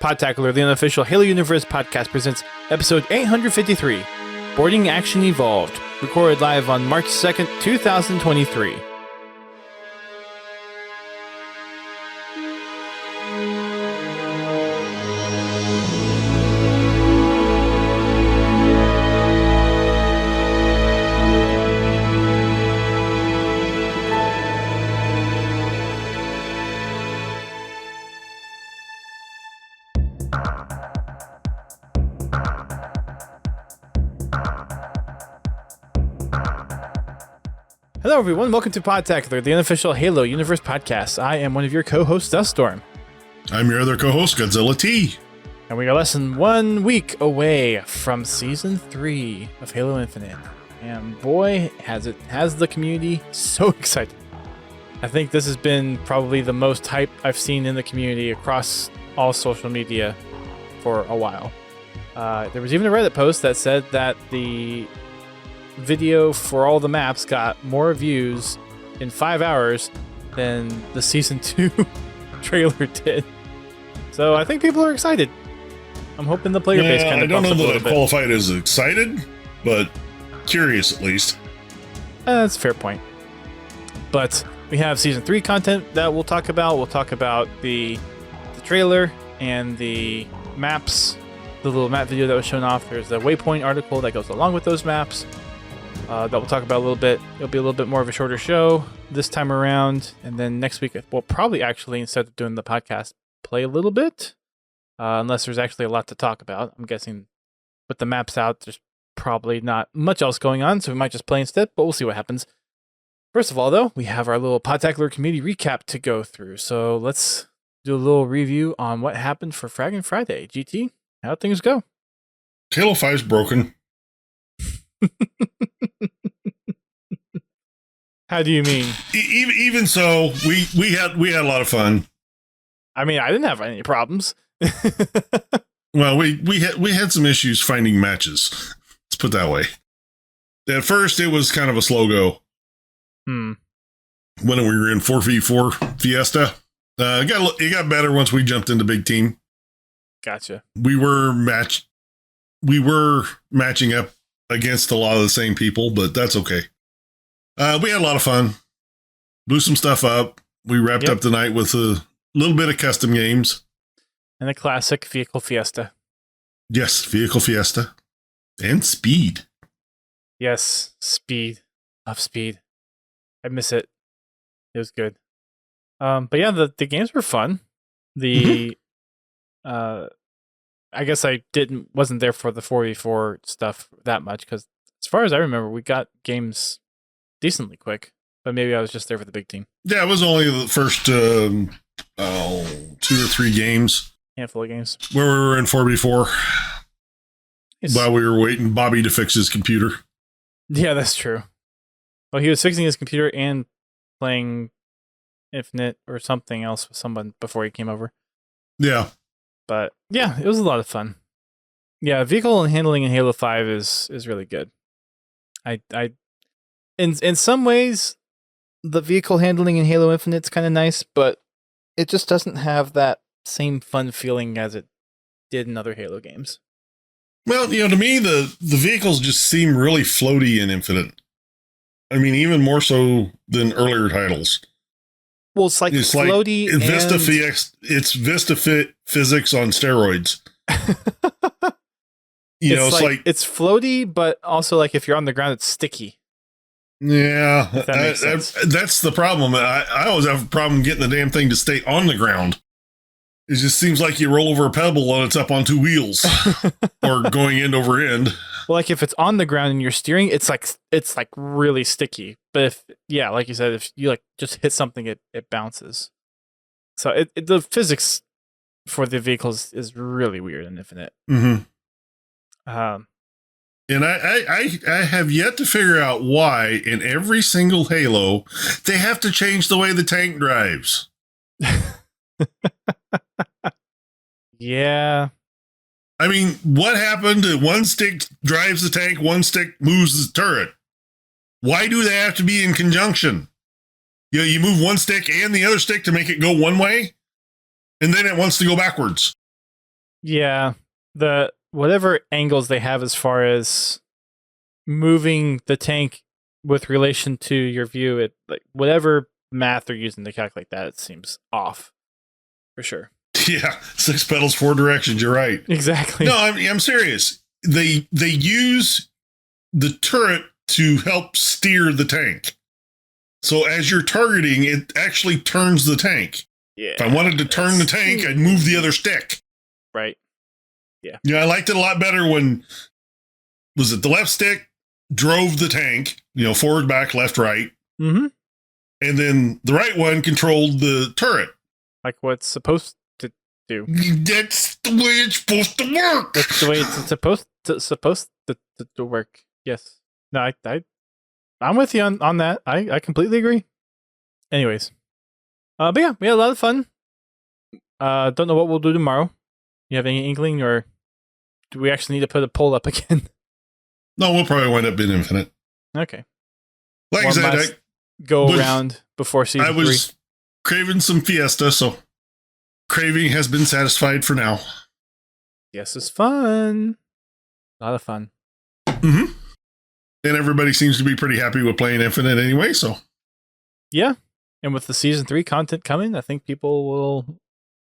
Podtacular, the unofficial Halo Universe podcast, presents episode 853, Boarding Action Evolved, recorded live on March 2nd, 2023. Hello, everyone. Welcome to Podtacular, the unofficial Halo Universe podcast. I am one of your co-hosts, Duststorm. I'm your other co-host, Godzilla T. And we are less than 1 week away from Season 3 of Halo Infinite. And boy, has the community so excited. I think this has been probably the most hype I've seen in the community across all social media for a while. There was even a Reddit post that said that the video for all the maps got more views in 5 hours than the Season 2 trailer did. So I think people are excited. I'm hoping the player base kind of I don't know bumps up a that little I qualified as excited, but curious at least. That's a fair point. But we have Season 3 content that we'll talk about. We'll talk about the trailer and the maps, the little map video that was shown off. There's the Waypoint article that goes along with those maps. That we'll talk about a little bit. It'll be a little bit more of a shorter show this time around. And then next week, we'll probably actually, instead of doing the podcast, play a little bit. Unless there's actually a lot to talk about. I'm guessing with the maps out, there's probably not much else going on. So we might just play instead, but we'll see what happens. First of all, though, we have our little Podtacular community recap to go through. So let's do a little review on what happened for Fragging Friday. GT, how'd things go? Halo 5's broken. How do you mean? Even so, we had a lot of fun. I mean, I didn't have any problems. Well, we had some issues finding matches. Let's put it that way. At first, it was kind of a slow go. When we were in 4v4 Fiesta, it got better once we jumped into big team. Gotcha. We were matching up against a lot of the same people, but that's okay. We had a lot of fun. Blew some stuff up. We wrapped up the night with a little bit of custom games. And a classic Vehicle Fiesta. Yes, Vehicle Fiesta. And Speed. Yes, Speed. Love Speed. I miss it. It was good. But yeah, the games were fun. I guess I wasn't there for the 4v4 stuff that much, because as far as I remember, we got games decently quick, but maybe I was just there for the big team. Yeah, it was only the first 2 or 3 games. Handful of games. Where we were in 4v4. While we were waiting Bobby to fix his computer. Yeah, that's true. Well, he was fixing his computer and playing Infinite or something else with someone before he came over. Yeah. But yeah, it was a lot of fun. Yeah, vehicle and handling in Halo 5 is really good. I in some ways, the vehicle handling in Halo Infinite's kind of nice, but it just doesn't have that same fun feeling as it did in other Halo games. Well, to me, the vehicles just seem really floaty in Infinite. I mean, even more so than earlier titles. Well, it's floaty like it's Vista physics on steroids. It's floaty, but also like if you're on the ground, it's sticky. Yeah, that that's the problem. I always have a problem getting the damn thing to stay on the ground. It just seems like you roll over a pebble and it's up on 2 wheels or going end over end. Well, like if it's on the ground and you're steering, it's like really sticky. But like you said, if you like just hit something, it bounces. So the physics for the vehicles is really weird in Infinite. Mm-hmm. And I have yet to figure out why in every single Halo they have to change the way the tank drives. Yeah. I mean, what happened to one stick drives the tank, one stick moves the turret? Why do they have to be in conjunction? You move one stick and the other stick to make it go one way, and then it wants to go backwards. Yeah, the whatever angles they have as far as moving the tank with relation to your view, it like whatever math they're using to calculate that, it seems off for sure. Yeah, 6 pedals, 4 directions. You're right. Exactly. No, I'm serious. They use the turret to help steer the tank. So as you're targeting, it actually turns the tank. Yeah. If I wanted to turn the tank, I'd move the other stick. Right. Yeah. Yeah, I liked it a lot better when was it the left stick drove the tank, forward, back, left, right. Mm-hmm. And then the right one controlled the turret. Like what's supposed to do. That's the way it's supposed to work. That's the way it's supposed to work. Yes. No, I'm with you on that. I completely agree. Anyways. But yeah, we had a lot of fun. Don't know what we'll do tomorrow. You have any inkling, or do we actually need to put a poll up again? No, we'll probably wind up in Infinite. Okay. Like I said, go around before season 3. I was craving some Fiesta, so craving has been satisfied for now. Yes, it's fun. A lot of fun. Mm-hmm. And everybody seems to be pretty happy with playing Infinite anyway, so. Yeah. And with the season 3 content coming, I think people will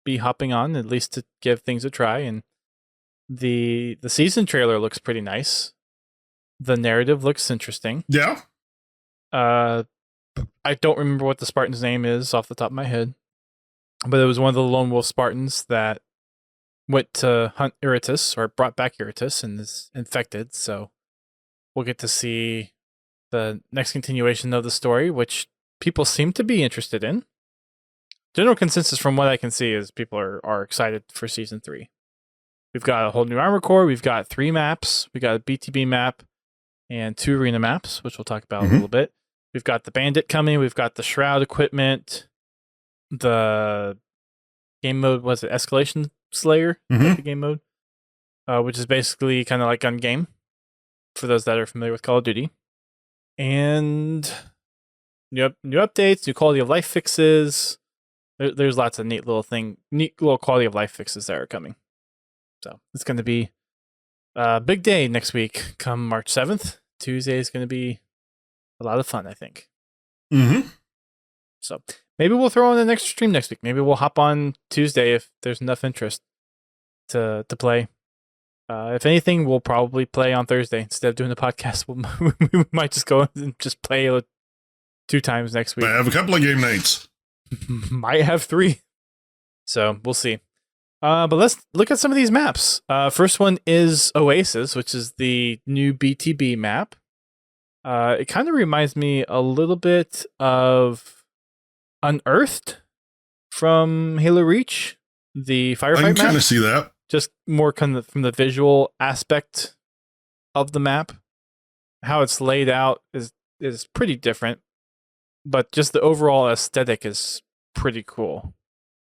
be hopping on at least to give things a try. And the season trailer looks pretty nice. The narrative looks interesting. Yeah. I don't remember what the Spartan's name is off the top of my head, but it was one of the lone wolf Spartans that went to hunt Iritus, or brought back Iritus, and is infected. So we'll get to see the next continuation of the story, which people seem to be interested in. General consensus from what I can see is people are excited for season 3. We've got a whole new armor core. We've got 3 maps. We got a BTB map and 2 arena maps, which we'll talk about a little bit. We've got the bandit coming. We've got the shroud equipment. The game mode, was it Escalation Slayer? The game mode, which is basically kind of like gun game for those that are familiar with Call of Duty. And new updates, new quality of life fixes. There's lots of neat little quality of life fixes that are coming. So it's going to be a big day next week. Come March 7th, Tuesday is going to be a lot of fun, I think. Mm-hmm. So maybe we'll throw on an extra stream next week. Maybe we'll hop on Tuesday if there's enough interest to play. If anything, we'll probably play on Thursday instead of doing the podcast. We might just go and just play 2 times next week. I have a couple of game nights. Might have 3. So we'll see. But let's look at some of these maps. First one is Oasis, which is the new BTB map. It kind of reminds me a little bit of Unearthed from Halo Reach, the firefight map. I can kind of see that. Just more kind of from the visual aspect of the map. How it's laid out is pretty different, but just the overall aesthetic is pretty cool.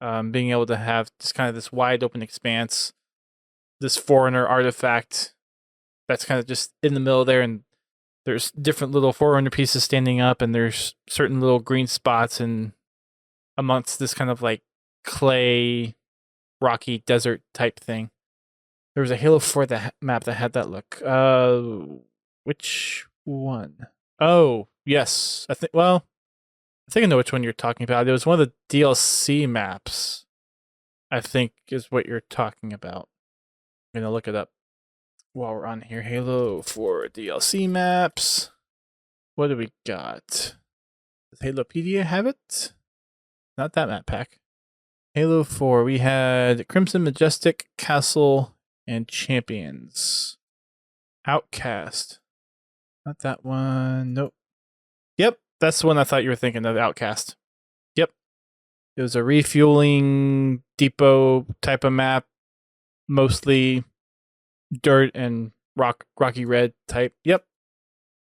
Being able to have just kind of this wide open expanse, this Forerunner artifact that's kind of just in the middle there, and there's different little Forerunner pieces standing up, and there's certain little green spots and amongst this kind of like clay, rocky desert type thing. There was a Halo 4 map that had that look. Which one? Oh, yes. I think I know which one you're talking about. It was one of the DLC maps, I think, is what you're talking about. I'm going to look it up while we're on here. Halo 4 DLC maps. What do we got? Does Halopedia have it? Not that map pack. Halo 4, we had Crimson Majestic, Castle, and Champions. Outcast. Not that one. Nope. Yep, that's the one I thought you were thinking of, Outcast. Yep. It was a refueling depot type of map, mostly dirt and rocky red type. Yep.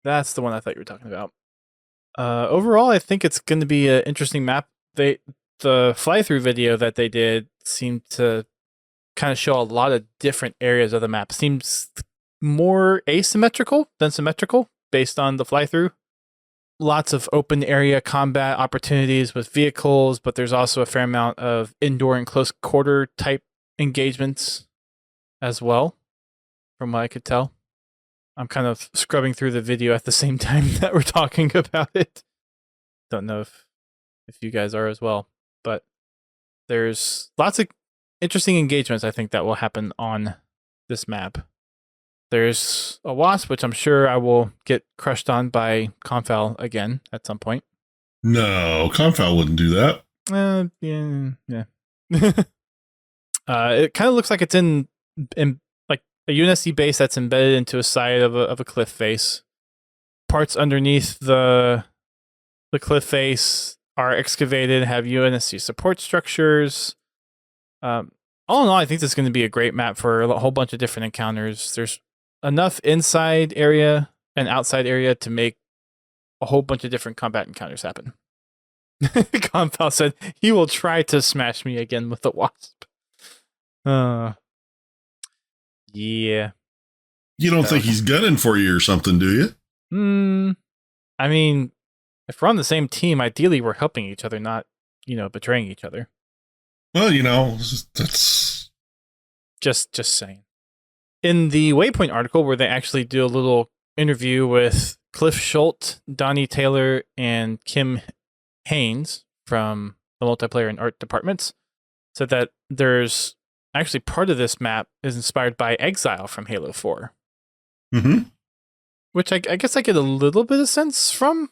That's the one I thought you were talking about. Overall, I think it's going to be an interesting map. The fly-through video that they did seemed to kind of show a lot of different areas of the map. Seems more asymmetrical than symmetrical based on the fly-through. Lots of open area combat opportunities with vehicles, but there's also a fair amount of indoor and close quarter type engagements as well, from what I could tell. I'm kind of scrubbing through the video at the same time that we're talking about it. Don't know if you guys are as well, but there's lots of interesting engagements, I think, that will happen on this map. There's a wasp, which I'm sure I will get crushed on by Confal again at some point. No, Confal wouldn't do that. Yeah. It kind of looks like it's in like a UNSC base that's embedded into a side of a cliff face. Parts underneath the cliff face are excavated, have UNSC support structures. All in all, I think this is going to be a great map for a whole bunch of different encounters. There's enough inside area and outside area to make a whole bunch of different combat encounters happen. Confal said he will try to smash me again with the wasp. Yeah. You don't think he's gunning for you or something, do you? I mean, if we're on the same team, ideally we're helping each other, not, betraying each other. Well, that's just saying. In the Waypoint article, where they actually do a little interview with Cliff Schultz, Donnie Taylor, and Kim Haynes from the multiplayer and art departments, said that there's actually part of this map is inspired by Exile from Halo 4. Mm-hmm. Which I guess I get a little bit of sense from.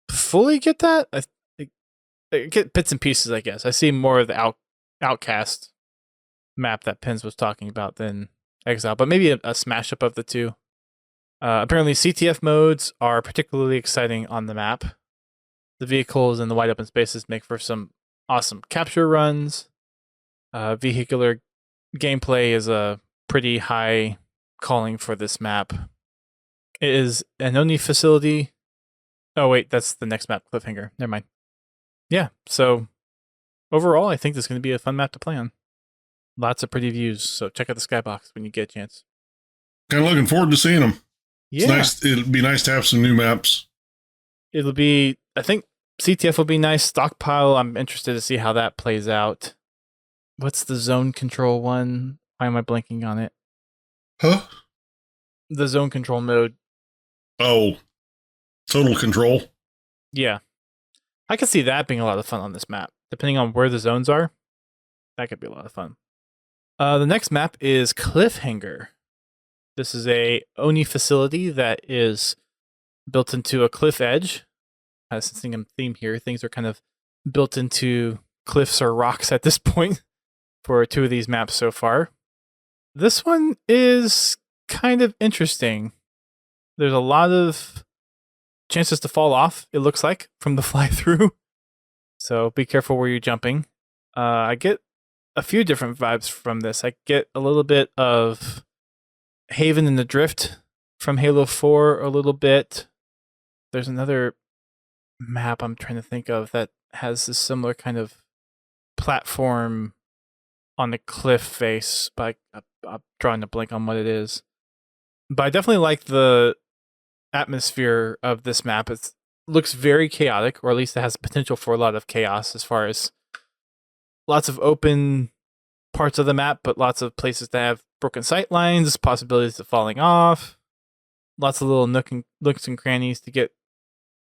Fully get that? I get bits and pieces, I guess. I see more of the Outcast map that Pins was talking about than Exile, but maybe a smash up of the two. Apparently, CTF modes are particularly exciting on the map. The vehicles and the wide open spaces make for some awesome capture runs. Vehicular gameplay is a pretty high calling for this map. It is an Oni facility. Oh, wait, that's the next map, Cliffhanger. Never mind. Yeah, so overall, I think this is going to be a fun map to play on. Lots of pretty views, so check out the skybox when you get a chance. Kind of looking forward to seeing them. Yeah. It's nice. It'll be nice to have some new maps. It'll be, I think CTF will be nice. Stockpile, I'm interested to see how that plays out. What's the zone control one? Why am I blanking on it? Huh? The zone control mode. Oh, total control. Yeah. I could see that being a lot of fun on this map. Depending on where the zones are, that could be a lot of fun. The next map is Cliffhanger. This is a Oni facility that is built into a cliff edge. Has a theme here. Things are kind of built into cliffs or rocks at this point for two of these maps so far. This one is kind of interesting. There's a lot of chances to fall off, it looks like, from the fly-through. So be careful where you're jumping. I get a few different vibes from this. I get a little bit of Haven and the Drift from Halo 4 a little bit. There's another map I'm trying to think of that has this similar kind of platform on the cliff face, but I'm drawing a blank on what it is. But I definitely like the atmosphere of this map. It looks very chaotic, or at least it has potential for a lot of chaos as far as lots of open parts of the map, but lots of places that have broken sight lines, possibilities of falling off, lots of little nooks and crannies to get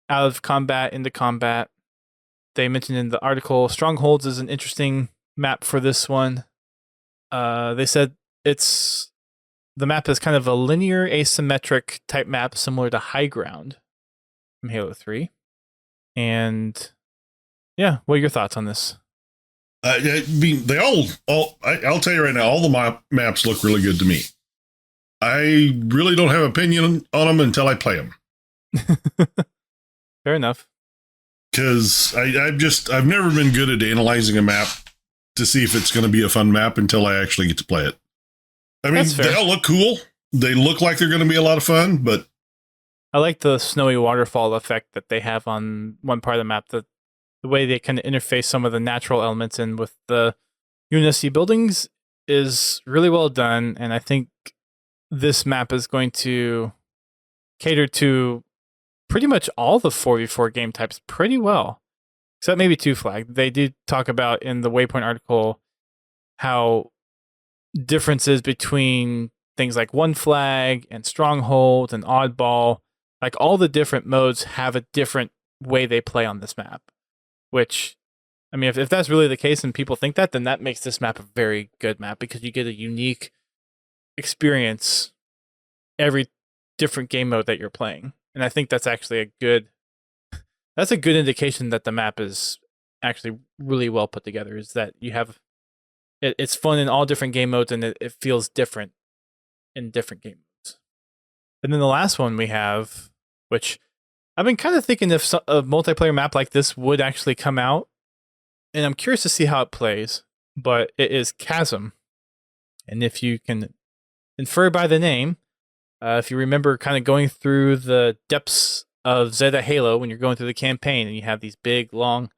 out of combat into combat. They mentioned in the article, Strongholds is an interesting map for this one. They said the map is kind of a linear asymmetric type map similar to High Ground from Halo 3. And yeah, what are your thoughts on this? I mean, I'll tell you right now, all the maps look really good to me. I really don't have an opinion on them until I play them. Fair enough. Because I've never been good at analyzing a map to see if it's going to be a fun map until I actually get to play it. I mean, they all look cool. They look like they're going to be a lot of fun, but I like the snowy waterfall effect that they have on one part of the map. The way they kind of interface some of the natural elements in with the UNSC buildings is really well done, and I think this map is going to cater to pretty much all the 4v4 game types pretty well, except maybe Two Flag. They did talk about in the Waypoint article how differences between things like One Flag and Stronghold and Oddball. Like all the different modes have a different way they play on this map, which, I mean, if that's really the case and people think that, then that makes this map a very good map because you get a unique experience every different game mode that you're playing. And I think that's actually a good indication that the map is actually really well put together, is that you have it's fun in all different game modes and it feels different in different game modes. And then the last one we have, which I've been kind of thinking if a multiplayer map like this would actually come out, and I'm curious to see how it plays, but it is Chasm. And if you can infer by the name, if you remember kind of going through the depths of Zeta Halo when you're going through the campaign and you have these big, long,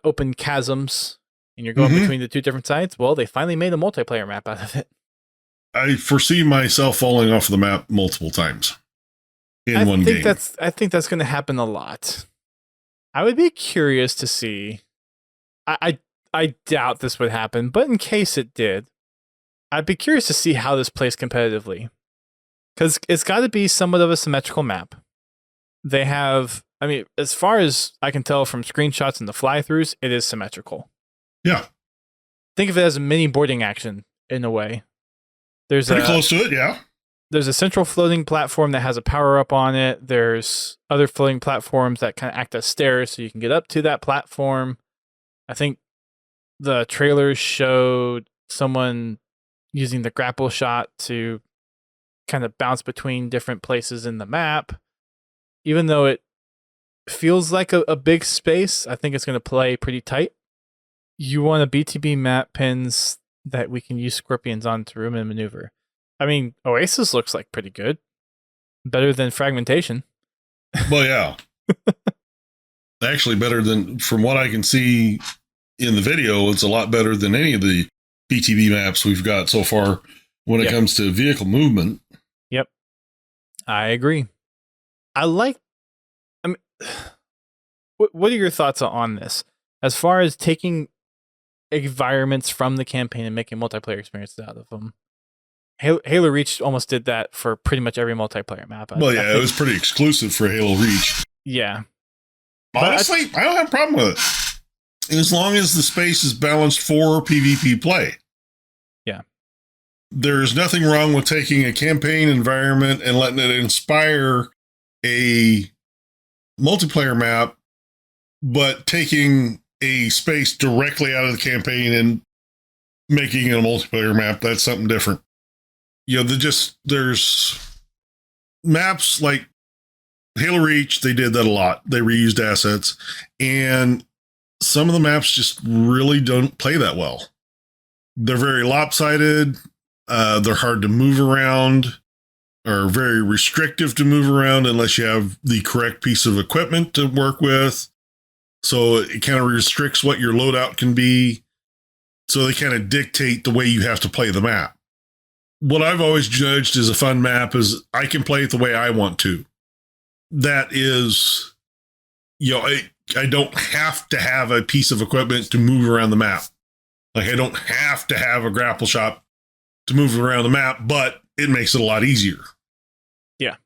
open chasms and you're going between the two different sides, well, they finally made a multiplayer map out of it. I foresee myself falling off the map multiple times in one game. I think that's going to happen a lot. I would be curious to see. I doubt this would happen, but in case it did, I'd be curious to see how this plays competitively. Because it's got to be somewhat of a symmetrical map. They have, I mean, as far as I can tell from screenshots and the fly-throughs, it is symmetrical. Yeah. Think of it as a mini boarding action in a way. There's pretty close to it, yeah. There's a central floating platform that has a power-up on it. There's other floating platforms that kind of act as stairs so you can get up to that platform. I think the trailers showed someone using the grapple shot to kind of bounce between different places in the map. Even though it feels like a big space, I think it's going to play pretty tight. You want a BTB map pins that we can use scorpions on to room and maneuver. I mean, Oasis looks like pretty good. Better than Fragmentation. Well, yeah. Actually, better than, from what I can see in the video, it's a lot better than any of the BTB maps we've got so far when it comes to vehicle movement. Yep. I agree. I mean, what are your thoughts on this? As far as taking environments from the campaign and making multiplayer experiences out of them. Halo Reach almost did that for pretty much every multiplayer map. Well, yeah, it was pretty exclusive for Halo Reach. Yeah. Honestly, I don't have a problem with it. As long as the space is balanced for PvP play. Yeah. There's nothing wrong with taking a campaign environment and letting it inspire a multiplayer map, but taking a space directly out of the campaign and making it a multiplayer map, that's something different. You know, there's maps like Halo Reach, they did that a lot. They reused assets, and some of the maps just really don't play that well. They're very lopsided. They're hard to move around, or very restrictive to move around unless you have the correct piece of equipment to work with. So it kind of restricts what your loadout can be. So they kind of dictate the way you have to play the map. What I've always judged as a fun map is I can play it the way I want to. That is, you know, I don't have to have a piece of equipment to move around the map. Like, I don't have to have a grapple shot to move around the map, but it makes it a lot easier. Yeah.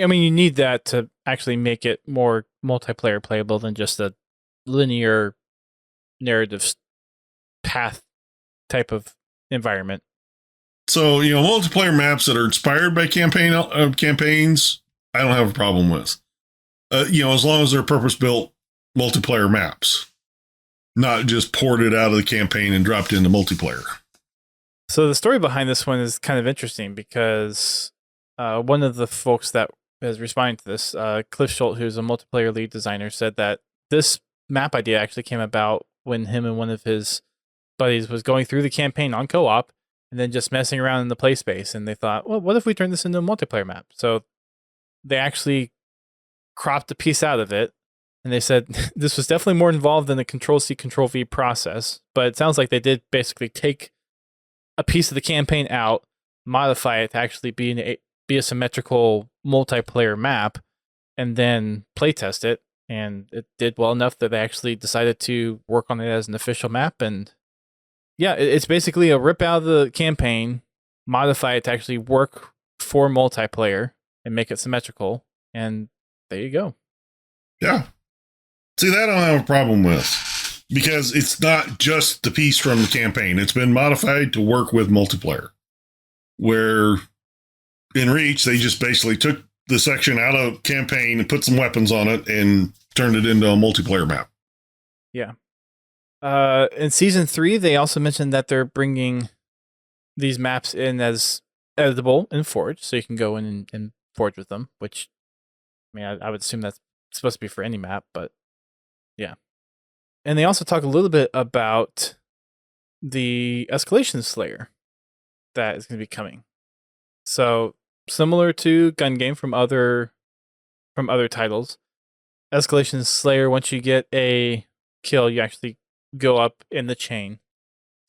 I mean, you need that to actually make it more multiplayer playable than just a linear narrative path type of environment. So, you know, multiplayer maps that are inspired by campaigns, I don't have a problem with. You know, as long as they're purpose-built multiplayer maps, not just ported out of the campaign and dropped into multiplayer. So the story behind this one is kind of interesting because one of the folks that is responding to this, Cliff Schultz, who's a multiplayer lead designer, said that this map idea actually came about when him and one of his buddies was going through the campaign on co-op and then just messing around in the play space. And they thought, well, what if we turn this into a multiplayer map? So they actually cropped a piece out of it. And they said this was definitely more involved than the Control-C, Control-V process. But it sounds like they did basically take a piece of the campaign out, modify it to actually be a symmetrical multiplayer map, and then playtest it. And it did well enough that they actually decided to work on it as an official map. And Yeah, it's basically a rip out of the campaign, modify it to actually work for multiplayer, and make it symmetrical, and there you go. Yeah. See, that I don't have a problem with, because it's not just the piece from the campaign. It's been modified to work with multiplayer. Where in Reach, they just basically took the section out of campaign and put some weapons on it and turned it into a multiplayer map. Yeah. In Season 3, they also mentioned that they're bringing these maps in as editable in Forge, so you can go in and forge with them, which, I mean, I would assume that's supposed to be for any map, but yeah. And they also talk a little bit about the Escalation Slayer that is going to be coming. So, similar to Gun Game from other titles, Escalation Slayer, once you get a kill, you actually go up in the chain.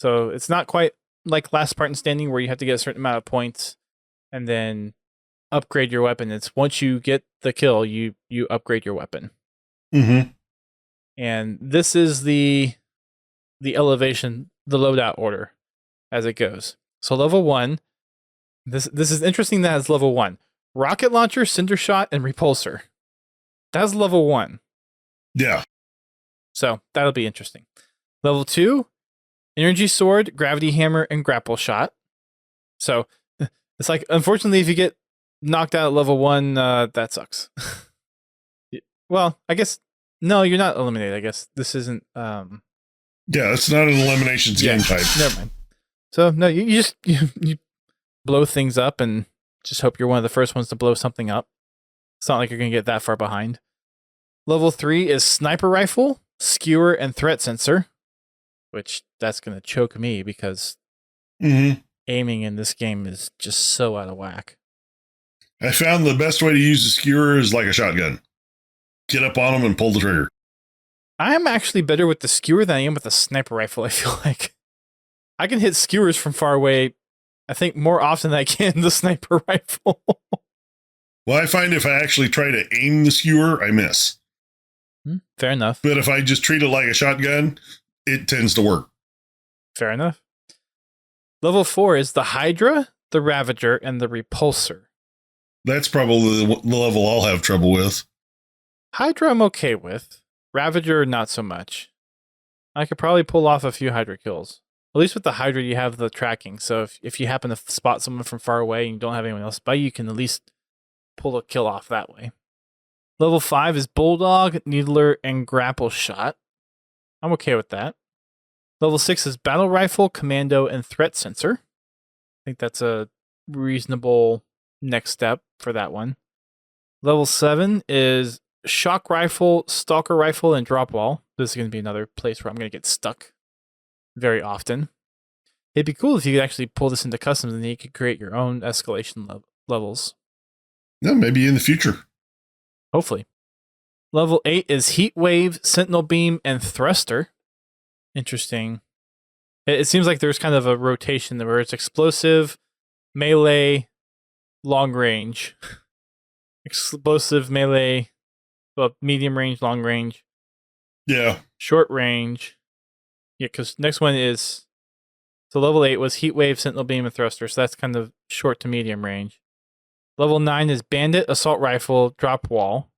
So it's not quite like Last Spartan Standing where you have to get a certain amount of points and then upgrade your weapon. It's once you get the kill, you upgrade your weapon. Mm-hmm. And this is the elevation, the loadout order as it goes. So level 1, this is interesting that has level 1. Rocket launcher, cinder shot, and repulsor. That's level 1. Yeah. So that'll be interesting. Level 2, energy sword, gravity hammer, and grapple shot. So it's like, unfortunately, if you get knocked out at level 1, that sucks. Well, I guess, no, you're not eliminated. I guess this isn't. Yeah, it's not an eliminations game type. Never mind. So no, you just you blow things up and just hope you're one of the first ones to blow something up. It's not like you're gonna get that far behind. Level 3 is sniper rifle, skewer, and threat sensor, which that's gonna choke me because aiming in this game is just so out of whack. I found the best way to use the skewer is like a shotgun. Get up on them and pull the trigger. I am actually better with the skewer than I am with the sniper rifle, I feel like. I can hit skewers from far away, I think, more often than I can the sniper rifle. Well, I find if I actually try to aim the skewer, I miss. Fair enough. But if I just treat it like a shotgun, it tends to work. Fair enough. Level 4 is the Hydra, the Ravager, and the Repulsor. That's probably the level I'll have trouble with. Hydra I'm okay with. Ravager, not so much. I could probably pull off a few Hydra kills. At least with the Hydra, you have the tracking. So if you happen to spot someone from far away and you don't have anyone else by you, can at least pull a kill off that way. Level 5 is Bulldog, Needler, and Grapple Shot. I'm okay with that. Level 6 is Battle Rifle, Commando, and Threat Sensor. I think that's a reasonable next step for that one. Level 7 is Shock Rifle, Stalker Rifle, and Drop Wall. This is going to be another place where I'm going to get stuck very often. It'd be cool if you could actually pull this into customs and then you could create your own escalation levels. Yeah, maybe in the future. Hopefully. Level 8 is Heat Wave, Sentinel Beam, and Thruster. Interesting. It seems like there's kind of a rotation where it's explosive, melee, long range. Explosive, melee, well, medium range, long range. Yeah. Short range. Yeah, because next one is... So level 8 was Heat Wave, Sentinel Beam, and Thruster. So that's kind of short to medium range. Level 9 is Bandit, Assault Rifle, Drop Wall.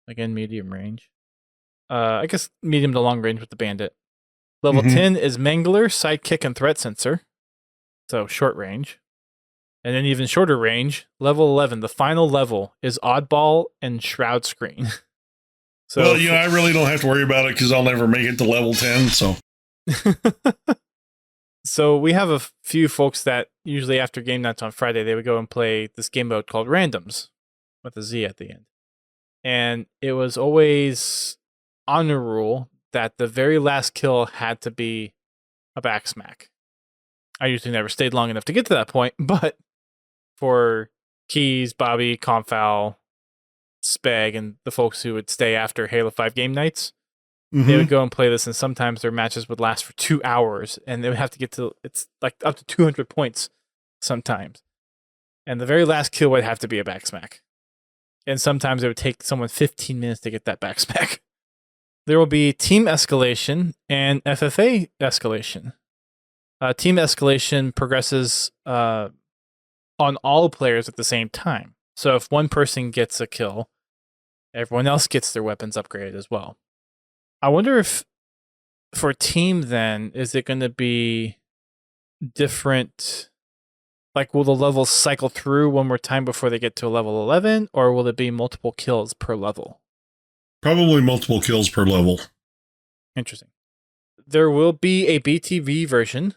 Again, medium range. I guess medium to long range with the Bandit. Level 10 is Mangler, Sidekick, and Threat Sensor. So short range. And then even shorter range, level 11, the final level, is Oddball and Shroud Screen. So, well, I really don't have to worry about it because I'll never make it to level 10, so... So we have a few folks that usually after game nights on Friday, they would go and play this game mode called Randoms with a Z at the end. And it was always honor rule that the very last kill had to be a backsmack. I usually never stayed long enough to get to that point, but for Keys, Bobby, Confowl, Speg, and the folks who would stay after Halo 5 game nights, they would go and play this, and sometimes their matches would last for 2 hours, and they would have to get to, it's like up to 200 points sometimes. And the very last kill would have to be a backsmack. And sometimes it would take someone 15 minutes to get that backsmack. There will be team escalation and FFA escalation. Team escalation progresses on all players at the same time. So if one person gets a kill, everyone else gets their weapons upgraded as well. I wonder if for team then, is it going to be different? Like, will the levels cycle through one more time before they get to a level 11, or will it be multiple kills per level? Probably multiple kills per level. Interesting. There will be a BTV version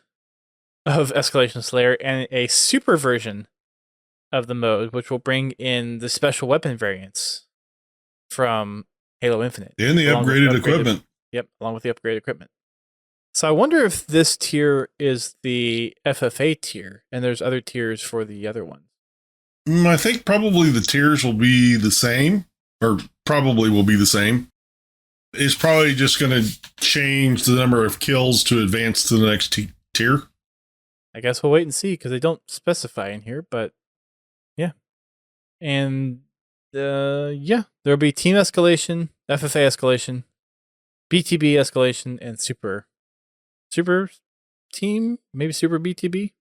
of Escalation Slayer and a super version of the mode, which will bring in the special weapon variants from Halo Infinite. And the upgraded equipment. Yep, along with the upgraded equipment. So I wonder if this tier is the FFA tier, and there's other tiers for the other ones. I think probably the tiers will be the same, or probably will be the same. It's probably just going to change the number of kills to advance to the next tier. I guess we'll wait and see, because they don't specify in here, but yeah. And yeah, there'll be team escalation, FFA escalation, BTB escalation, and super team, maybe super BTB.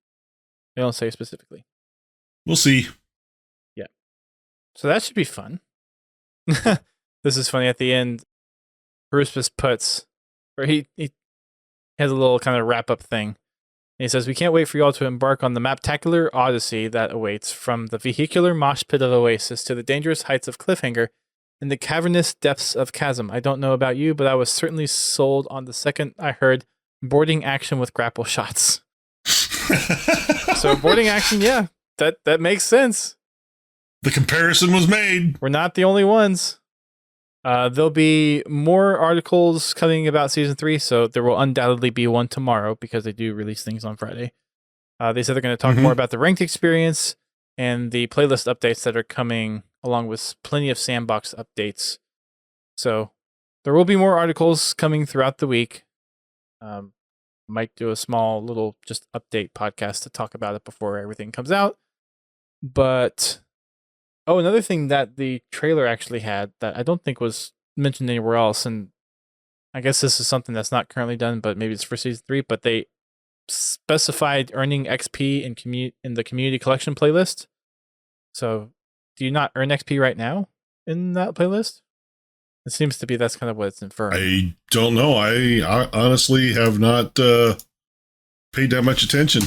They don't say specifically. We'll see. Yeah. So that should be fun. This is funny. At the end, Haruspis puts, or he has a little kind of wrap up thing. And he says, "We can't wait for y'all to embark on the Maptacular odyssey that awaits, from the vehicular mosh pit of Oasis to the dangerous heights of Cliffhanger in the cavernous depths of Chasm. I don't know about you, but I was certainly sold on the second I heard boarding action with grapple shots." So boarding action, yeah, that makes sense. The comparison was made. We're not the only ones. There'll be more articles coming about Season 3, so there will undoubtedly be one tomorrow, because they do release things on Friday. They said they're going to talk more about the ranked experience and the playlist updates that are coming, along with plenty of sandbox updates. So there will be more articles coming throughout the week. Might do a small little just update podcast to talk about it before everything comes out. But another thing that the trailer actually had that I don't think was mentioned anywhere else, and I guess this is something that's not currently done, but maybe it's for Season 3, but they specified earning XP in the community collection playlist. So do you not earn XP right now in that playlist? It seems to be that's kind of what it's inferring. I don't know. I honestly have not paid that much attention.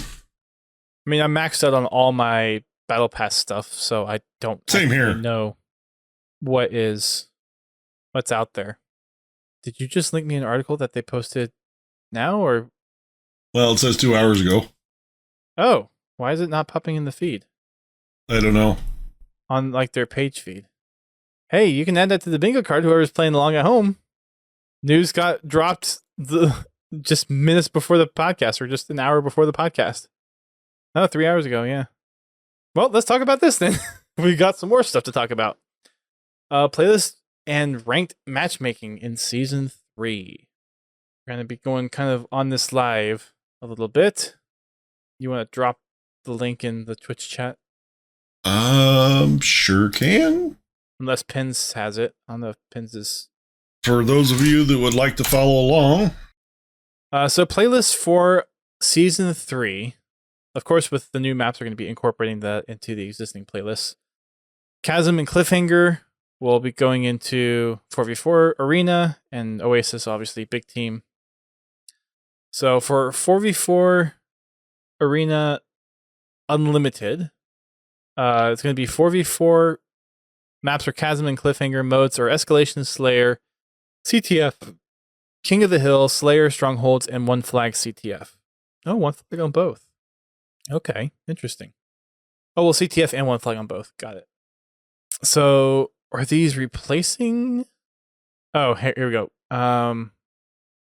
I mean, I'm maxed out on all my Battle Pass stuff, so I don't know what's out there. Did you just link me an article that they posted now, or? Well, it says 2 hours ago. Oh, why is it not popping in the feed? I don't know. On like their page feed. Hey, you can add that to the bingo card, whoever's playing along at home. News got dropped just minutes before the podcast, or just an hour before the podcast. Oh, 3 hours ago, yeah. Well, let's talk about this then. We got some more stuff to talk about. Playlist and ranked matchmaking in Season 3. We're going to be going kind of on this live a little bit. You want to drop the link in the Twitch chat? Sure can. Unless Pins has it. I don't know if Pins is... For those of you that would like to follow along. So playlist for Season 3. Of course, with the new maps, we're going to be incorporating that into the existing playlists. Chasm and Cliffhanger will be going into 4v4 Arena, and Oasis, obviously, big team. So for 4v4 Arena Unlimited, it's going to be 4v4 maps for Chasm and Cliffhanger. Modes are Escalation Slayer, CTF, King of the Hill, Slayer, Strongholds, and One Flag CTF. Oh, One Flag on both. Okay, interesting. Oh, well, CTF and One Flag on both. Got it. So are these replacing? Oh, here we go.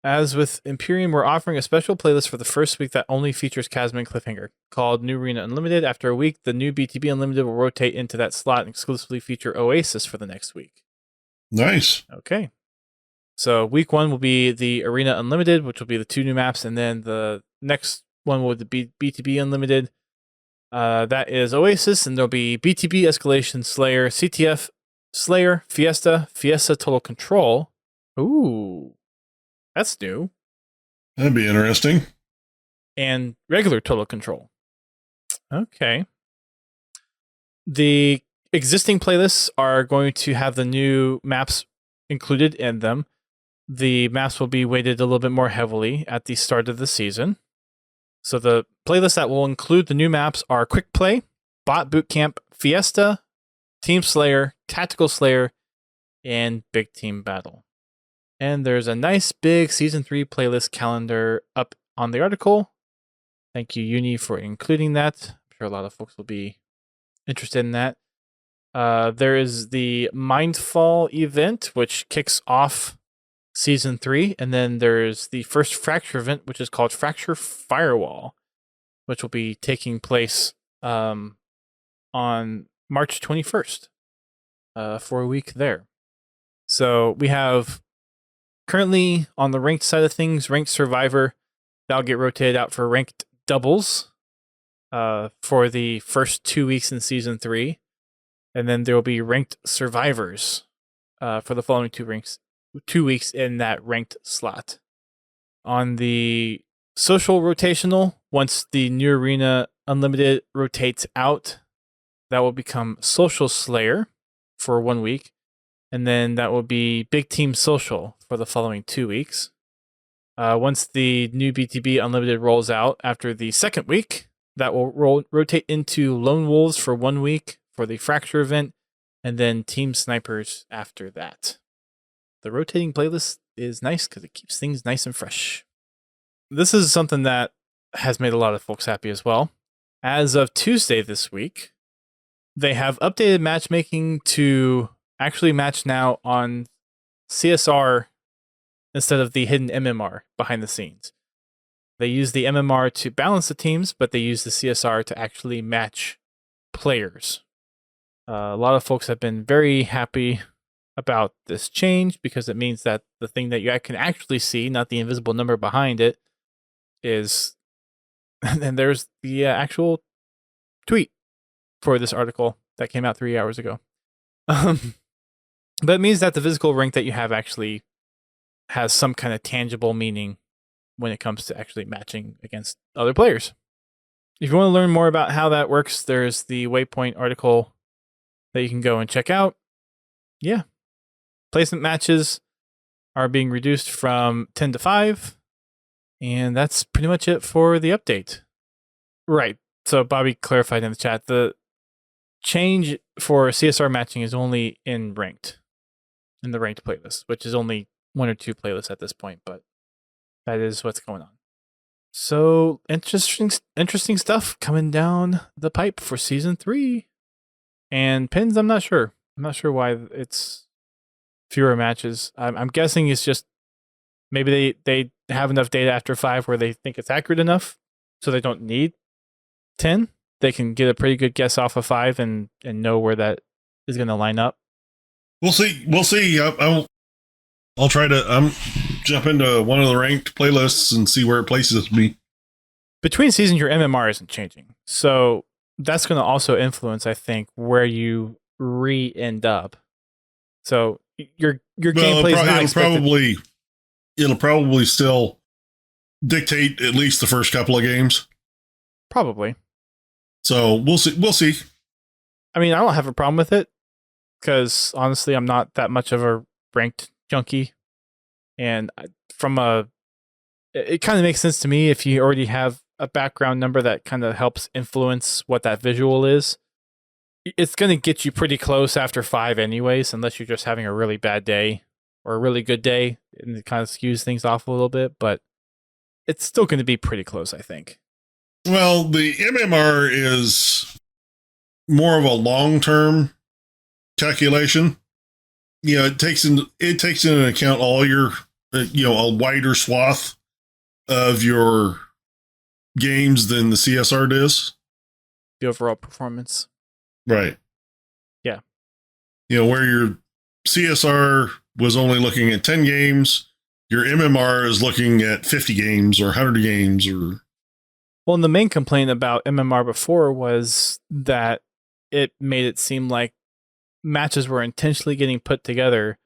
As with Imperium, we're offering a special playlist for the first week that only features Chasm and Cliffhanger, called New Arena Unlimited. After a week, the new BTB Unlimited will rotate into that slot and exclusively feature Oasis for the next week. Nice. Okay. So week 1 will be the Arena Unlimited, which will be the 2 new maps, and then the next one will be BTB Unlimited. That is Oasis, and there'll be BTB Escalation Slayer, CTF Slayer, Fiesta Total Control. Ooh, that's new. That'd be interesting. and regular Total Control. Okay. The existing playlists are going to have the new maps included in them. The maps will be weighted a little bit more heavily at the start of the season. So the playlists that will include the new maps are Quick Play, Bot Bootcamp, Fiesta, Team Slayer, Tactical Slayer, and Big Team Battle. And there's a nice big Season 3 playlist calendar up on the article. Thank you, Uni, for including that. I'm sure a lot of folks will be interested in that. There is the Mindfall event, which kicks off Season 3, and then there's the first Fracture event, which is called Fracture Firewall, which will be taking place on March 21st for a week there. So we have currently on the ranked side of things, Ranked Survivor, that'll get rotated out for Ranked Doubles for the first 2 weeks in Season 3, and then there will be Ranked Survivors for the following 2 weeks in that ranked slot. On the social rotational, once the new arena unlimited rotates out, that will become Social Slayer for 1 week, and then that will be Big Team Social for the following 2 weeks. Once the new BTB unlimited rolls out after the second week, that will rotate into Lone Wolves for 1 week for the Fracture event, and then Team Snipers after that. The rotating playlist is nice because it keeps things nice and fresh. This is something that has made a lot of folks happy as well. As of Tuesday this week, they have updated matchmaking to actually match now on CSR instead of the hidden MMR behind the scenes. They use the MMR to balance the teams, but they use the CSR to actually match players. A lot of folks have been very happy about this change because it means that the thing that you can actually see, not the invisible number behind it, is, and there's the actual tweet for this article that came out 3 hours ago. But it means that the physical rank that you have actually has some kind of tangible meaning when it comes to actually matching against other players. If you want to learn more about how that works, there's the Waypoint article that you can go and check out. Yeah. Placement matches are being reduced from 10 to 5. And that's pretty much it for the update. Right. So Bobby clarified in the chat, the change for CSR matching is only in the ranked playlist, which is only 1 or 2 playlists at this point, but that is what's going on. So interesting stuff coming down the pipe for Season 3. And pins, I'm not sure. I'm not sure why it's fewer matches. I'm guessing it's just maybe they have enough data after 5 where they think it's accurate enough, so they don't need 10. They can get a pretty good guess off of 5 and know where that is going to line up. We'll see. I'll try to jump into one of the ranked playlists and see where it places me. Between seasons, your MMR isn't changing, so that's going to also influence, I think, where you end up. So your gameplay is not expected. It'll probably still dictate at least the first couple of games. Probably. So we'll see. I mean, I don't have a problem with it because honestly, I'm not that much of a ranked junkie, and it kind of makes sense to me if you already have a background number that kind of helps influence what that visual is. It's going to get you pretty close after 5 anyways, unless you're just having a really bad day or a really good day, and it kind of skews things off a little bit, but it's still going to be pretty close, I think. Well, the MMR is more of a long-term calculation. You know, it takes into account all your, a wider swath of your games than the CSR does. The overall performance. Right. Yeah. Where your CSR was only looking at 10 games, your MMR is looking at 50 games or 100 games or... Well, and the main complaint about MMR before was that it made it seem like matches were intentionally getting put together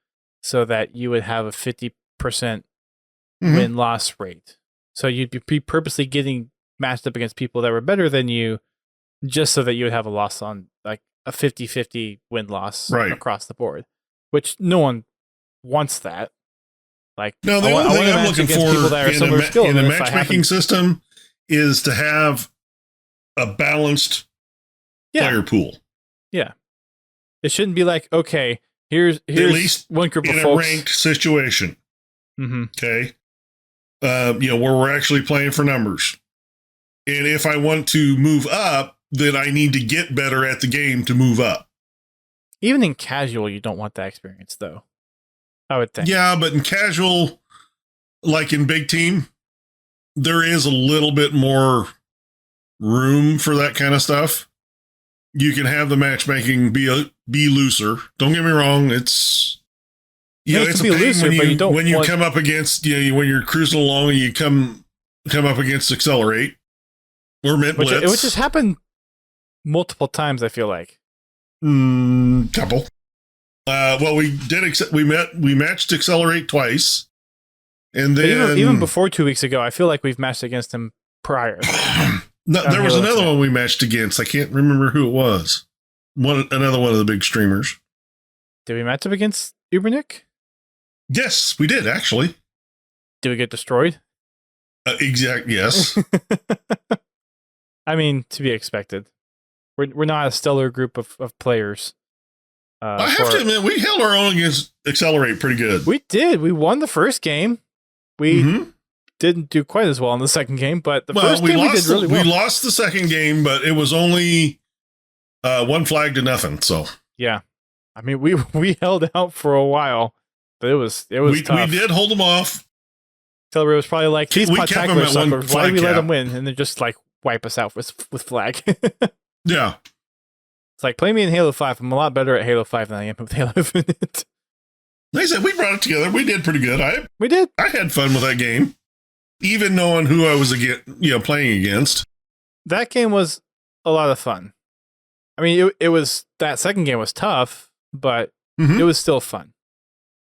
so that you would have a 50% win-loss rate. So you'd be purposely getting matched up against people that were better than you, just so that you would have a loss on like a 50-50 win-loss across the board, which no one wants that. Like, no, the only thing I'm looking for in the matchmaking system is to have a balanced player pool. Yeah. It shouldn't be like, okay, here's at least one group of folks. In a ranked situation. Mm-hmm. Okay. Where we're actually playing for numbers. And if I want to move up, then I need to get better at the game to move up. Even in casual, you don't want that experience, though. I would think. Yeah, but in casual, like in big team, there is a little bit more room for that kind of stuff. You can have the matchmaking be looser. Don't get me wrong; it's it's a pain looser, when you come up against when you're cruising along and you come up against Accelerate or Mint Blitz, which has happened multiple times. I feel like couple. Well, we matched Accelerate twice, and then even before 2 weeks ago, I feel like we've matched against him prior. No, there was another one we matched against. I can't remember who it was. Another one of the big streamers. Did we match up against Ubernick? Yes, we did actually. Did we get destroyed? Yes. I mean, to be expected. We're not a stellar group of players. I have to admit, we held our own against Accelerate pretty good. We did. We won the first game. We didn't do quite as well in the second game, but first game we did really well. We lost the second game, but it was only one flag to nothing. So yeah, I mean we held out for a while, but it was tough. We did hold them off. Accelerate was probably like, these Podtacular suckers. Why did we let them win? And then just like wipe us out with flag. Yeah. It's like, play me in Halo 5. I'm a lot better at Halo 5 than I am with Halo Infinite. Like I said, we brought it together. We did pretty good. We did. I had fun with that game, even knowing who I was playing against. That game was a lot of fun. I mean, it was, that second game was tough, but it was still fun.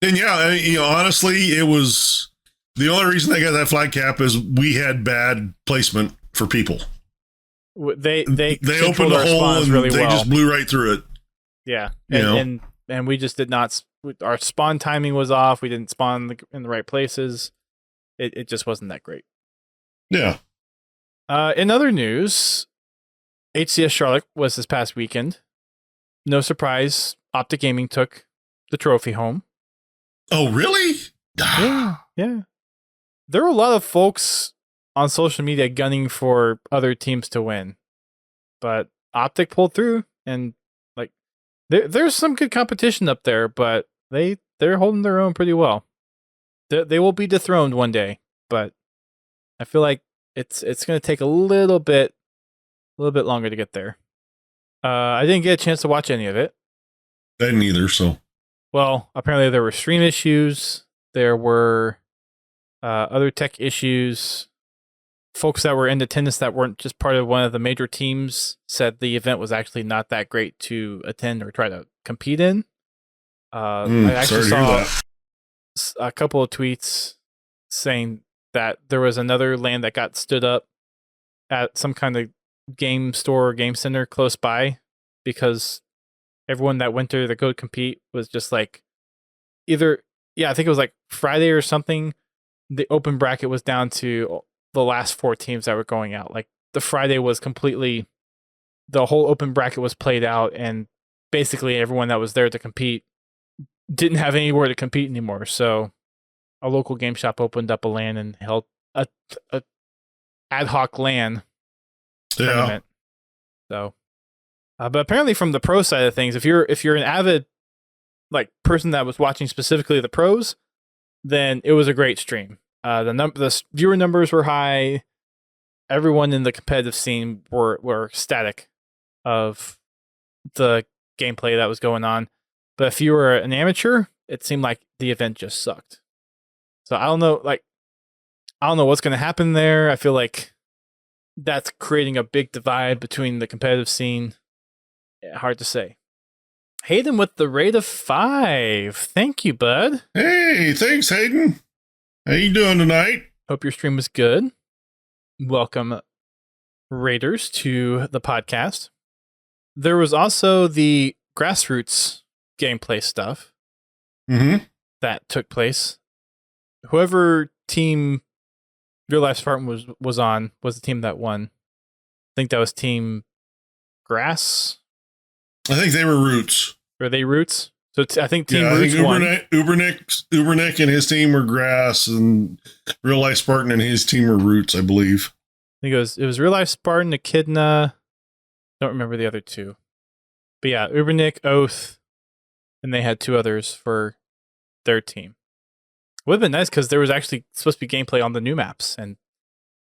And honestly, it was the only reason they got that flag cap is we had bad placement for people. They opened a hole and really they just blew right through it. Yeah, and we just did not. Our spawn timing was off. We didn't spawn in the right places. It just wasn't that great. Yeah. In other news, HCS Charlotte was this past weekend. No surprise, Optic Gaming took the trophy home. Oh, really? Yeah. There were a lot of folks on social media gunning for other teams to win, but Optic pulled through, and like there's some good competition up there, but they're holding their own pretty well. They will be dethroned one day, but I feel like it's going to take a little bit longer to get there. I didn't get a chance to watch any of it. I didn't either. So, well, apparently there were stream issues. There were other tech issues. Folks that were in attendance that weren't just part of one of the major teams said the event was actually not that great to attend or try to compete in. I actually saw a couple of tweets saying that there was another LAN that got stood up at some kind of game store or game center close by because everyone that went there to go compete was just like I think it was like Friday or something. The open bracket was down to the last 4 teams that were going out. Like the Friday was completely, the whole open bracket was played out, and basically everyone that was there to compete didn't have anywhere to compete anymore. So a local game shop opened up a LAN and held a ad hoc LAN tournament. So, but apparently from the pro side of things, if you're an avid like person that was watching specifically the pros, then it was a great stream. The viewer numbers were high. Everyone in the competitive scene were ecstatic of the gameplay that was going on. But if you were an amateur, it seemed like the event just sucked. So I don't know what's going to happen there. I feel like that's creating a big divide between the competitive scene. Hard to say. Hayden with the rate of 5. Thank you, bud. Hey, thanks, Hayden. How you doing tonight? Hope your stream was good. Welcome raters to the podcast. There was also the grassroots gameplay stuff that took place. Whoever team Real Life Spartan was on was the team that won. I think that was Team Grass. I think they were Roots. Were they Roots? So I think Team Roots won. Ubernick and his team were Grass, and Real Life Spartan and his team were Roots, I believe. I think it was Real Life Spartan, Echidna. Don't remember the other two. But yeah, Ubernick, Oath, and they had two others for their team. Would have been nice because there was actually supposed to be gameplay on the new maps, and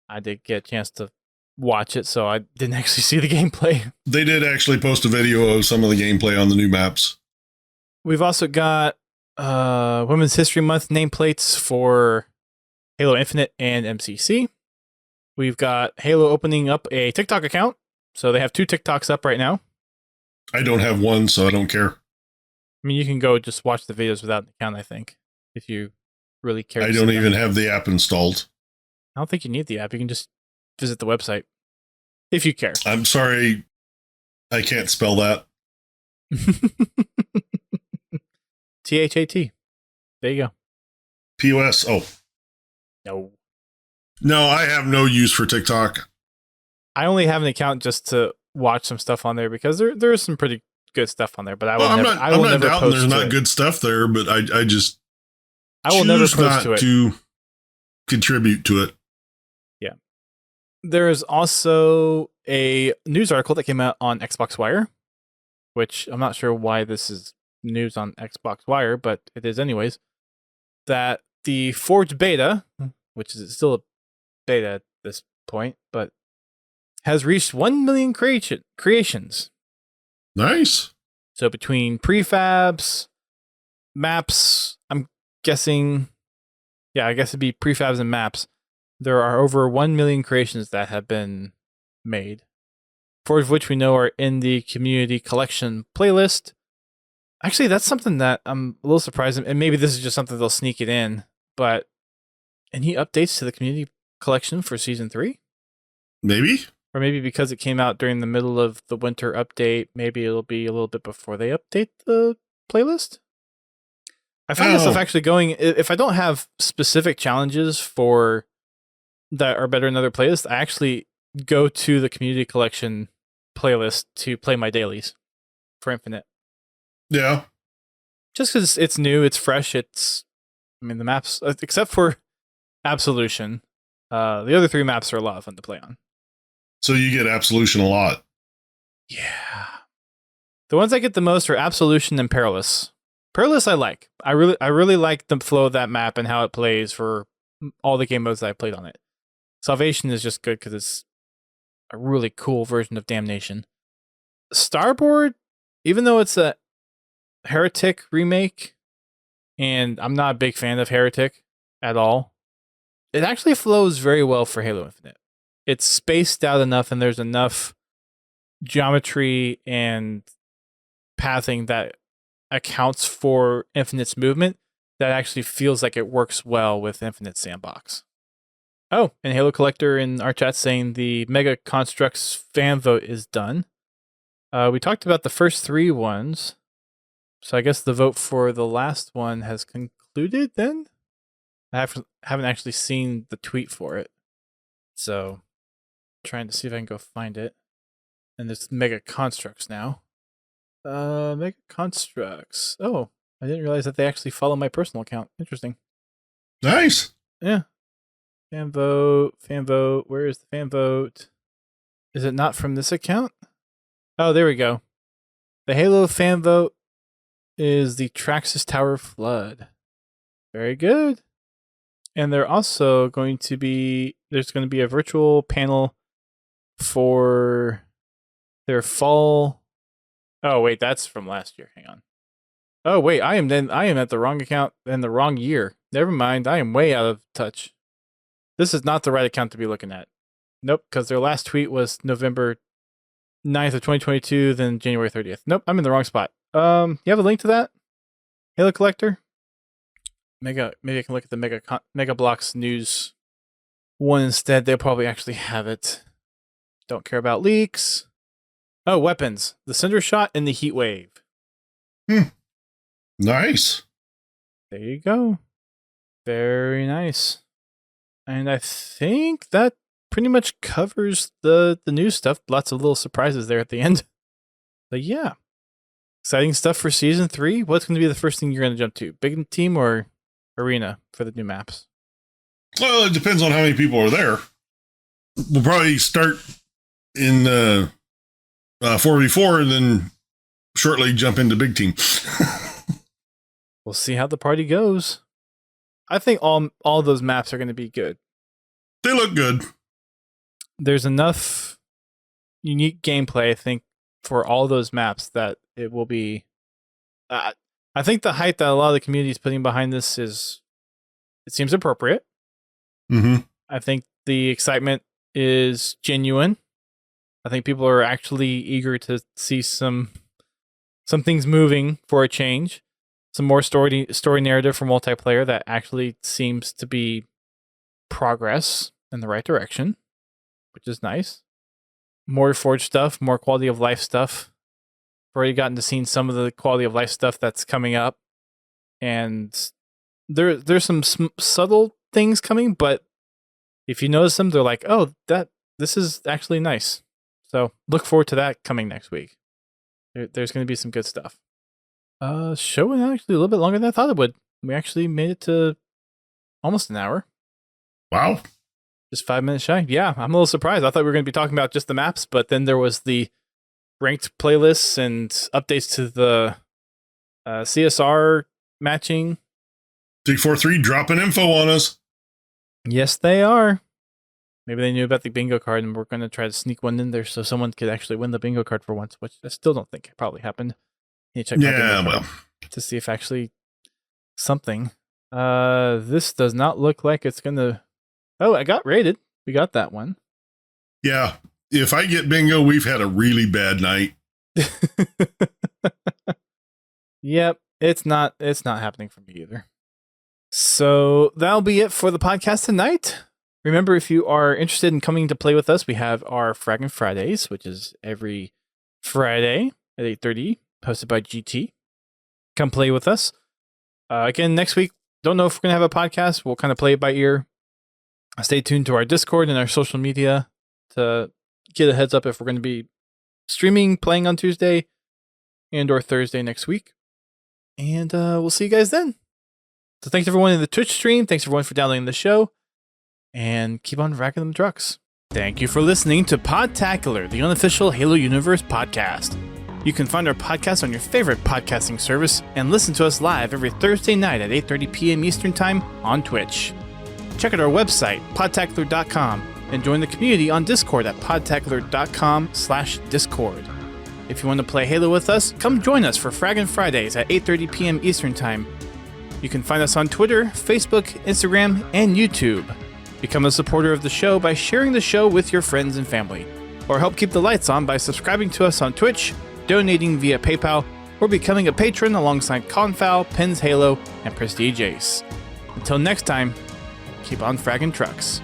I did get a chance to watch it, so I didn't actually see the gameplay. They did actually post a video of some of the gameplay on the new maps. We've also got Women's History Month nameplates for Halo Infinite and MCC. We've got Halo opening up a TikTok account, so they have 2 TikToks up right now. I don't have one, so I don't care. I mean, you can go just watch the videos without an account, I think, if you really care. I don't even have the app installed. I don't think you need the app. You can just visit the website if you care. I'm sorry, I can't spell that. THAT. There you go. POS. Oh. No, I have no use for TikTok. I only have an account just to watch some stuff on there because there is some pretty good stuff on there. But I'm not doubting there's not good stuff there, but I will never post to it to contribute to it. Yeah. There is also a news article that came out on Xbox Wire, which I'm not sure why this is news on Xbox Wire, but it is anyways, that the Forge beta, which is still a beta at this point, but has reached 1 million creations. Nice. So between prefabs, maps, I'm guessing, I guess it'd be prefabs and maps, there are over 1 million creations that have been made, 4 of which we know are in the community collection playlist. Actually, that's something that I'm a little surprised, and maybe this is just something they'll sneak it in, but any updates to the community collection for Season 3? Maybe. Or maybe because it came out during the middle of the winter update, maybe it'll be a little bit before they update the playlist? I find myself actually going, if I don't have specific challenges for that are better in other playlists, I actually go to the community collection playlist to play my dailies for Infinite. Yeah. Just because it's new, it's fresh, the maps, except for Absolution, the other 3 maps are a lot of fun to play on. So you get Absolution a lot. Yeah. The ones I get the most are Absolution and Perilous. Perilous I like. I really like the flow of that map and how it plays for all the game modes that I played on it. Salvation is just good because it's a really cool version of Damnation. Starboard, even though it's a Heretic remake, and I'm not a big fan of Heretic at all, it actually flows very well for Halo Infinite. It's spaced out enough, and there's enough geometry and pathing that accounts for Infinite's movement that actually feels like it works well with Infinite Sandbox. Oh, and Halo Collector in our chat saying the Mega Constructs fan vote is done. We talked about the first 3 ones, so I guess the vote for the last one has concluded then? I haven't actually seen the tweet for it, so trying to see if I can go find it. And there's Mega Constructs now. Mega Constructs. Oh, I didn't realize that they actually follow my personal account. Interesting. Nice. Yeah. Fan vote. Where is the fan vote? Is it not from this account? Oh, there we go. The Halo fan vote is the Traxxas Tower Flood. Very good. And they're also there's going to be a virtual panel for their fall. Oh, wait, that's from last year. Hang on. Oh, wait, I am at the wrong account and the wrong year. Never mind. I am way out of touch. This is not the right account to be looking at. Nope, because their last tweet was November 9th of 2022, then January 30th. Nope, I'm in the wrong spot. You have a link to that? Halo Collector? Maybe I can look at the Mega Bloks news one instead. They'll probably actually have it. Don't care about leaks. Oh, weapons. The Cinder Shot and the Heat Wave. Nice. There you go. Very nice. And I think that pretty much covers the new stuff. Lots of little surprises there at the end. But yeah. Exciting stuff for Season 3. What's going to be the first thing you're going to jump to? Big team or arena for the new maps? Well, it depends on how many people are there. We'll probably start in 4v4 and then shortly jump into big team. We'll see how the party goes. I think all those maps are going to be good. They look good. There's enough unique gameplay, I think, for all those maps that it will be. I think the hype that a lot of the community is putting behind this it seems appropriate. Mm-hmm. I think the excitement is genuine. I think people are actually eager to see some things moving for a change. Some more story narrative for multiplayer that actually seems to be progress in the right direction, which is nice. More Forge stuff, more quality of life stuff. I've already gotten to see some of the quality of life stuff that's coming up, and there's some subtle things coming, but if you notice them, they're like, oh, this is actually nice. So look forward to that coming next week. There's going to be some good stuff. Show went actually a little bit longer than I thought it would. We actually made it to almost an hour. Wow. Just 5 minutes shy. Yeah, I'm a little surprised. I thought we were going to be talking about just the maps, but then there was the ranked playlists and updates to the CSR matching. 343 dropping info on us. Yes, they are. Maybe they knew about the bingo card and we're going to try to sneak one in there so someone could actually win the bingo card for once, which I still don't think probably happened. You check to see if actually something. This does not look like it's going to... Oh, I got rated. We got that one. Yeah. If I get bingo, we've had a really bad night. Yep. It's not happening for me either. So that'll be it for the podcast tonight. Remember, if you are interested in coming to play with us, we have our Fragging Fridays, which is every Friday at 8:30, hosted by GT. Come play with us. Again, next week, don't know if we're going to have a podcast. We'll kind of play it by ear. Stay tuned to our Discord and our social media to get a heads up if we're going to be streaming, playing on Tuesday and or Thursday next week. And we'll see you guys then. So thanks everyone in the Twitch stream. Thanks everyone for downloading the show. And keep on racking them trucks. Thank you for listening to Podtacular, the unofficial Halo Universe podcast. You can find our podcast on your favorite podcasting service and listen to us live every Thursday night at 8:30 p.m. Eastern Time on Twitch. Check out our website, podtacular.com, and join the community on Discord at podtacular.com/discord. If you want to play Halo with us, come join us for Fraggin' Fridays at 8:30 p.m. Eastern Time. You can find us on Twitter, Facebook, Instagram, and YouTube. Become a supporter of the show by sharing the show with your friends and family, or help keep the lights on by subscribing to us on Twitch, donating via PayPal, or becoming a patron alongside Confal, Pins Halo, and Prestige Ace. Until next time, keep on fragging trucks.